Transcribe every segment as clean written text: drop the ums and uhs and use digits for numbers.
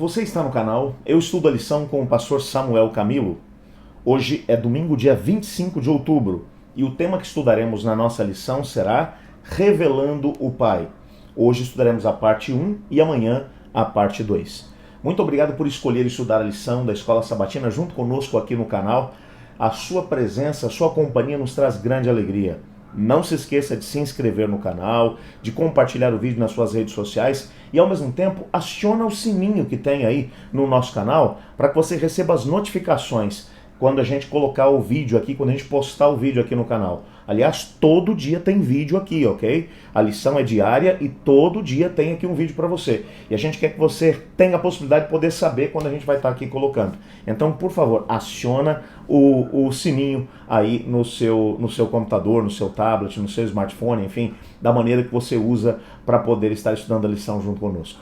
Você está no canal Eu Estudo a Lição com o pastor Samuel Camilo. Hoje é domingo, dia 25 de outubro, e o tema que estudaremos na nossa lição será Revelando o Pai. Hoje estudaremos a parte 1 e amanhã a parte 2. Muito obrigado por escolher estudar a lição da Escola Sabatina junto conosco aqui no canal. A sua presença, a sua companhia nos traz grande alegria. Não se esqueça de se inscrever no canal, de compartilhar o vídeo nas suas redes sociais e, ao mesmo tempo, aciona o sininho que tem aí no nosso canal para que você receba as notificações quando a gente colocar o vídeo aqui, quando a gente postar o vídeo aqui no canal. Aliás, todo dia tem vídeo aqui, ok? A lição é diária e todo dia tem aqui um vídeo para você. E a gente quer que você tenha a possibilidade de poder saber quando a gente vai estar aqui colocando. Então, por favor, aciona o sininho aí no seu computador, no seu tablet, no seu smartphone, enfim, da maneira que você usa para poder estar estudando a lição junto conosco.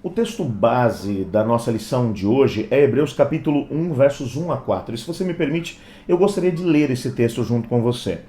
O texto base da nossa lição de hoje é Hebreus capítulo 1, versos 1 a 4. E se você me permite, eu gostaria de ler esse texto junto com você.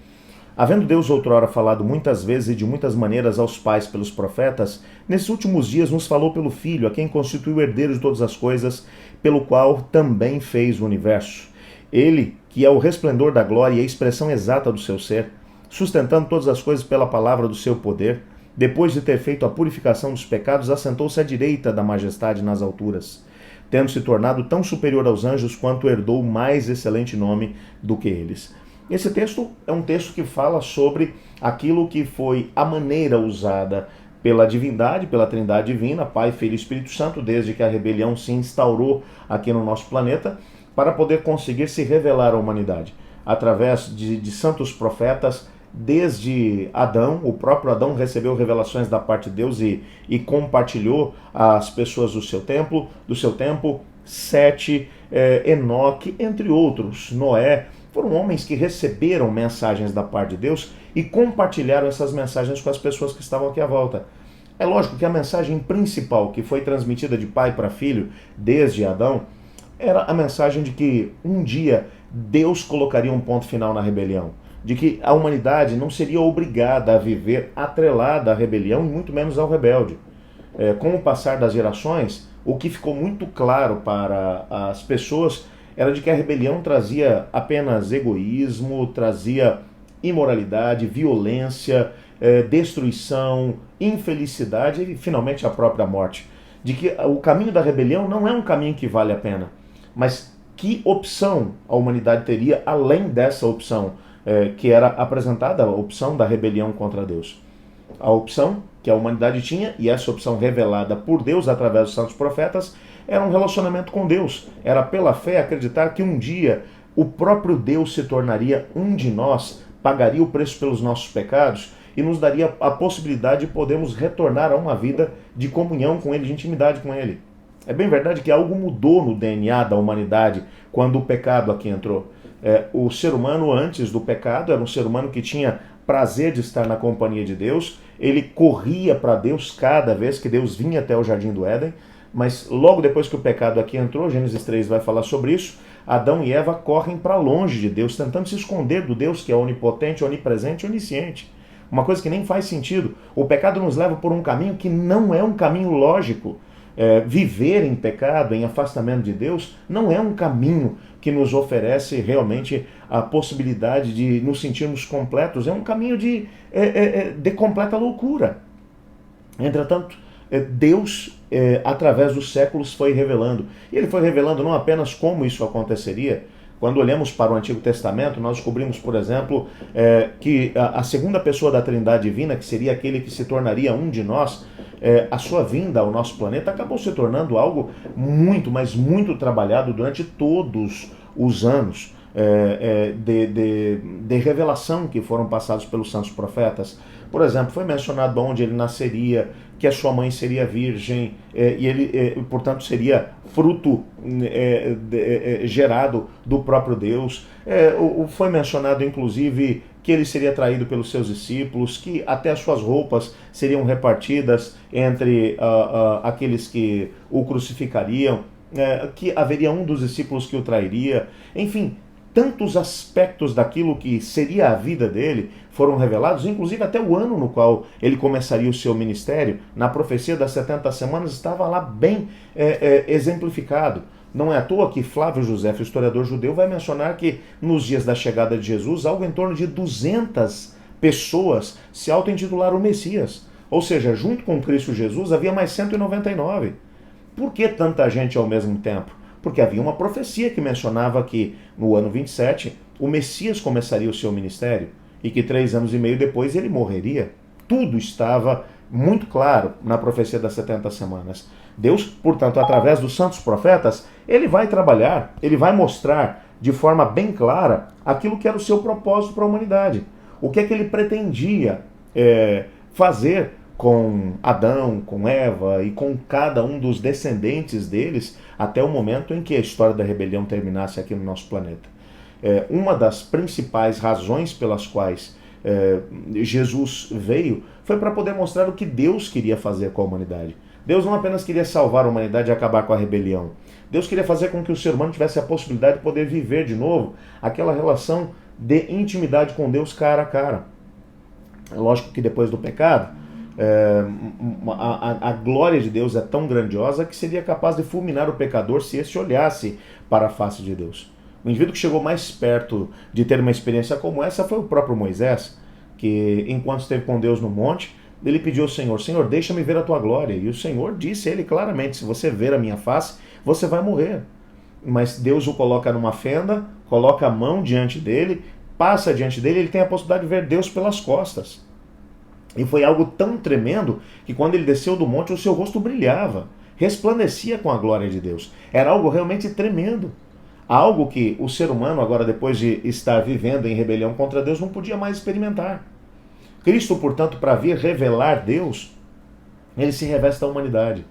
Havendo Deus outrora falado muitas vezes e de muitas maneiras aos pais pelos profetas, nesses últimos dias nos falou pelo Filho, a quem constituiu o herdeiro de todas as coisas, pelo qual também fez o universo. Ele, que é o resplendor da glória e a expressão exata do seu ser, sustentando todas as coisas pela palavra do seu poder, depois de ter feito a purificação dos pecados, assentou-se à direita da majestade nas alturas, tendo se tornado tão superior aos anjos quanto herdou mais excelente nome do que eles. Esse texto é um texto que fala sobre aquilo que foi a maneira usada pela divindade, pela Trindade Divina, Pai, Filho e Espírito Santo, desde que a rebelião se instaurou aqui no nosso planeta, para poder conseguir se revelar à humanidade, através de santos profetas. Desde Adão, o próprio Adão recebeu revelações da parte de Deus e compartilhou às pessoas do seu tempo, Sete, Enoque, entre outros, Noé, foram homens que receberam mensagens da parte de Deus e compartilharam essas mensagens com as pessoas que estavam aqui à volta. É lógico que a mensagem principal que foi transmitida de pai para filho desde Adão era a mensagem de que um dia Deus colocaria um ponto final na rebelião, de que a humanidade não seria obrigada a viver atrelada à rebelião e muito menos ao rebelde. Com o passar das gerações, o que ficou muito claro para as pessoas era de que a rebelião trazia apenas egoísmo, trazia imoralidade, violência, destruição, infelicidade e finalmente a própria morte. De que o caminho da rebelião não é um caminho que vale a pena, mas que opção a humanidade teria além dessa opção que era apresentada, a opção da rebelião contra Deus. A opção que a humanidade tinha, e essa opção revelada por Deus através dos santos profetas, era um relacionamento com Deus. Era pela fé acreditar que um dia o próprio Deus se tornaria um de nós, pagaria o preço pelos nossos pecados e nos daria a possibilidade de podermos retornar a uma vida de comunhão com Ele, de intimidade com Ele. É bem verdade que algo mudou no DNA da humanidade quando o pecado aqui entrou. O ser humano, antes do pecado, era um ser humano que tinha prazer de estar na companhia de Deus, ele corria para Deus cada vez que Deus vinha até o Jardim do Éden, mas logo depois que o pecado aqui entrou, Gênesis 3 vai falar sobre isso, Adão e Eva correm para longe de Deus, tentando se esconder do Deus que é onipotente, onipresente e onisciente. Uma coisa que nem faz sentido. O pecado nos leva por um caminho que não é um caminho lógico. Viver em pecado, em afastamento de Deus, não é um caminho que nos oferece realmente a possibilidade de nos sentirmos completos. É um caminho de completa loucura. Entretanto, Deus, através dos séculos, foi revelando. E Ele foi revelando não apenas como isso aconteceria. Quando olhamos para o Antigo Testamento, nós descobrimos, por exemplo, que a segunda pessoa da Trindade Divina, que seria aquele que se tornaria um de nós, a sua vinda ao nosso planeta acabou se tornando algo muito, mas muito trabalhado durante todos os anos. de revelação que foram passados pelos santos profetas. Por exemplo, foi mencionado onde ele nasceria, que a sua mãe seria virgem, e ele, portanto, seria fruto gerado do próprio Deus. Foi mencionado, inclusive, que ele seria traído pelos seus discípulos, que até as suas roupas seriam repartidas entre aqueles que o crucificariam, que haveria um dos discípulos que o trairia. Enfim, tantos aspectos daquilo que seria a vida dele foram revelados, inclusive até o ano no qual ele começaria o seu ministério. Na profecia das 70 semanas estava lá bem exemplificado. Não é à toa que Flávio José, o historiador judeu, vai mencionar que nos dias da chegada de Jesus, algo em torno de 200 pessoas se auto-intitularam Messias. Ou seja, junto com Cristo Jesus havia mais 199. Por que tanta gente ao mesmo tempo? Porque havia uma profecia que mencionava que no ano 27 o Messias começaria o seu ministério e que 3 anos e meio depois ele morreria. Tudo estava muito claro na profecia das 70 semanas. Deus, portanto, através dos santos profetas, ele vai trabalhar, ele vai mostrar de forma bem clara aquilo que era o seu propósito para a humanidade. O que é que ele pretendia fazer com Adão, com Eva e com cada um dos descendentes deles até o momento em que a história da rebelião terminasse aqui no nosso planeta. Uma das principais razões pelas quais Jesus veio foi para poder mostrar o que Deus queria fazer com a humanidade. Deus não apenas queria salvar a humanidade e acabar com a rebelião. Deus queria fazer com que o ser humano tivesse a possibilidade de poder viver de novo aquela relação de intimidade com Deus cara a cara. É lógico que depois do pecado, a glória de Deus é tão grandiosa que seria capaz de fulminar o pecador se esse olhasse para a face de Deus. O indivíduo que chegou mais perto de ter uma experiência como essa foi o próprio Moisés, que enquanto esteve com Deus no monte, ele pediu ao Senhor: Senhor, deixa-me ver a tua glória. E o Senhor disse a ele claramente: se você ver a minha face, você vai morrer. Mas Deus o coloca numa fenda, coloca a mão diante dele, passa diante dele, ele tem a possibilidade de ver Deus pelas costas. E foi algo tão tremendo que quando ele desceu do monte, o seu rosto brilhava, resplandecia com a glória de Deus. Era algo realmente tremendo. Algo que o ser humano, agora depois de estar vivendo em rebelião contra Deus, não podia mais experimentar. Cristo, portanto, para vir revelar Deus, ele se reveste da humanidade.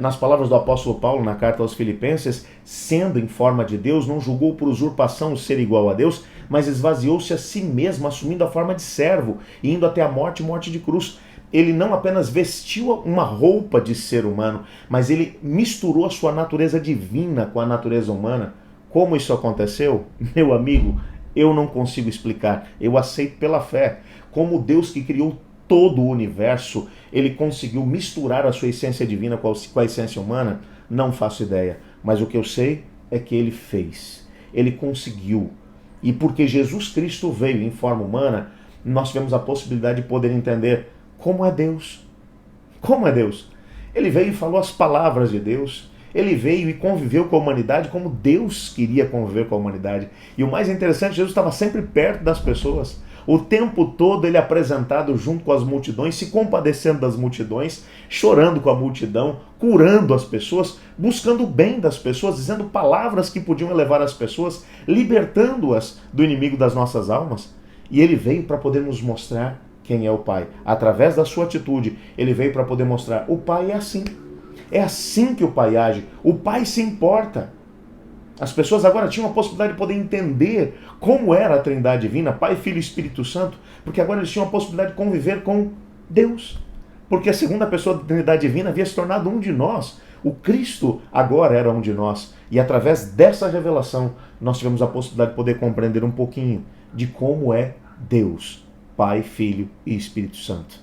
Nas palavras do apóstolo Paulo, na carta aos Filipenses, sendo em forma de Deus, não julgou por usurpação o ser igual a Deus, mas esvaziou-se a si mesmo, assumindo a forma de servo, e indo até a morte de cruz. Ele não apenas vestiu uma roupa de ser humano, mas ele misturou a sua natureza divina com a natureza humana. Como isso aconteceu? Meu amigo, eu não consigo explicar. Eu aceito pela fé. Como Deus que criou todo o universo, ele conseguiu misturar a sua essência divina com a essência humana? Não faço ideia. Mas o que eu sei é que ele fez. Ele conseguiu. E porque Jesus Cristo veio em forma humana, nós tivemos a possibilidade de poder entender como é Deus. Como é Deus? Ele veio e falou as palavras de Deus. Ele veio e conviveu com a humanidade como Deus queria conviver com a humanidade. E o mais interessante, Jesus estava sempre perto das pessoas. O tempo todo ele apresentado junto com as multidões, se compadecendo das multidões, chorando com a multidão, curando as pessoas, buscando o bem das pessoas, dizendo palavras que podiam elevar as pessoas, libertando-as do inimigo das nossas almas. E ele veio para poder nos mostrar quem é o Pai. Através da sua atitude, ele veio para poder mostrar: o Pai é assim. É assim que o Pai age. O Pai se importa. As pessoas agora tinham a possibilidade de poder entender como era a Trindade Divina, Pai, Filho e Espírito Santo, porque agora eles tinham a possibilidade de conviver com Deus. Porque a segunda pessoa da Trindade Divina havia se tornado um de nós. O Cristo agora era um de nós. E através dessa revelação, nós tivemos a possibilidade de poder compreender um pouquinho de como é Deus, Pai, Filho e Espírito Santo.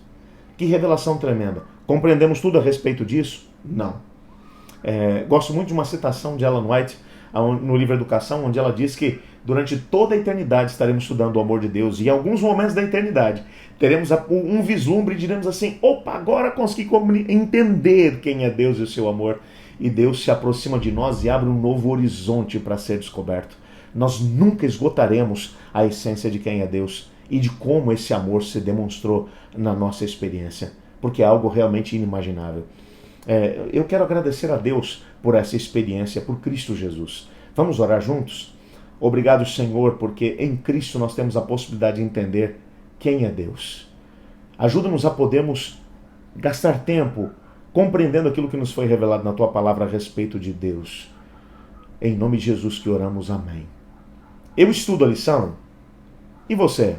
Que revelação tremenda. Compreendemos tudo a respeito disso? Não. Gosto muito de uma citação de Ellen White no livro Educação, onde ela diz que durante toda a eternidade estaremos estudando o amor de Deus, e em alguns momentos da eternidade teremos um vislumbre e diremos assim: opa, agora consegui entender quem é Deus e o seu amor. E Deus se aproxima de nós e abre um novo horizonte para ser descoberto. Nós nunca esgotaremos a essência de quem é Deus e de como esse amor se demonstrou na nossa experiência, porque é algo realmente inimaginável. Eu quero agradecer a Deus por essa experiência, por Cristo Jesus. Vamos orar juntos? Obrigado, Senhor, porque em Cristo nós temos a possibilidade de entender quem é Deus. Ajuda-nos a podermos gastar tempo compreendendo aquilo que nos foi revelado na Tua palavra a respeito de Deus. Em nome de Jesus que oramos, amém. Eu estudo a lição. E você?